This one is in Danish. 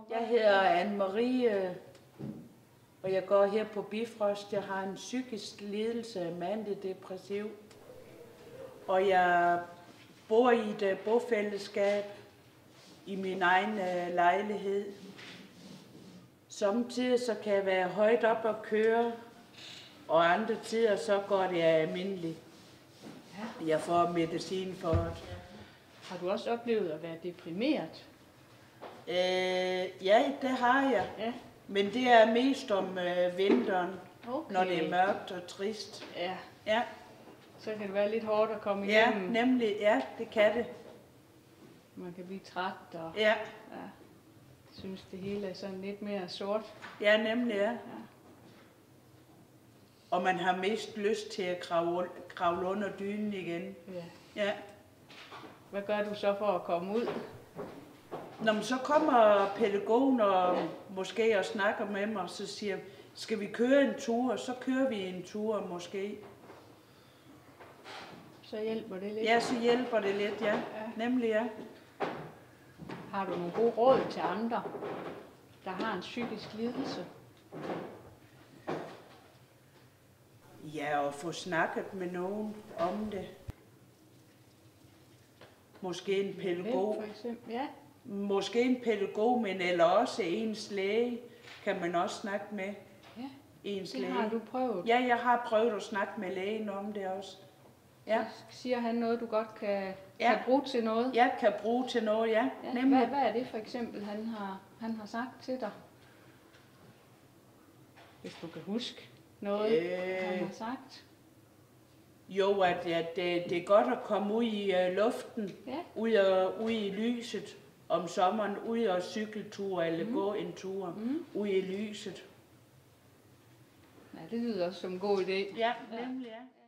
Jeg hedder Anne-Marie, og jeg går her på Bifrost. Jeg har en psykisk lidelse, mandedepressiv. Og jeg bor i et bofællesskab i min egen lejlighed. Samtidig så kan jeg være højt op og køre, og andre tider så går det almindeligt. Jeg får medicin for det. Har du også oplevet at være deprimeret? Ja, det har jeg. Ja. Men det er mest om vinteren, Okay. når det er mørkt og trist. Ja, Ja, så kan det være lidt hårdt at komme ja, igennem. nemlig. Ja, det kan det. Man kan blive træt og Ja, synes det hele er sådan lidt mere sort. ja, nemlig. Ja. Og man har mest lyst til at kravle under dynen igen. Ja. Ja. Hvad gør du så for at komme ud? Når man så kommer pædagogen og måske og snakker med mig, så siger skal vi køre en tur? Så kører vi en tur måske. Så hjælper det lidt. Ja, så hjælper det lidt, ja. Nemlig, ja. Har du nogle gode råd til andre, der har en psykisk lidelse? Ja, og få snakket med nogen om det. Måske en pædagog. For eksempel, ja. Måske en pædagog, men eller også ens læge kan man også snakke med. Ja, Ens det læge. har du prøvet. Ja, jeg har prøvet at snakke med lægen om det også. Ja. Så siger han noget, du godt kan bruge til noget? Jeg kan bruge til noget, ja. Nemlig. Hvad er det for eksempel, han har sagt til dig? Hvis du kan huske noget, han har sagt. Jo, at det er godt at komme ud i luften, ud i lyset om sommeren, ud og cykeltur eller gå en tur, ud i lyset. Ja, det lyder også som en god idé. Ja, nemlig, ja.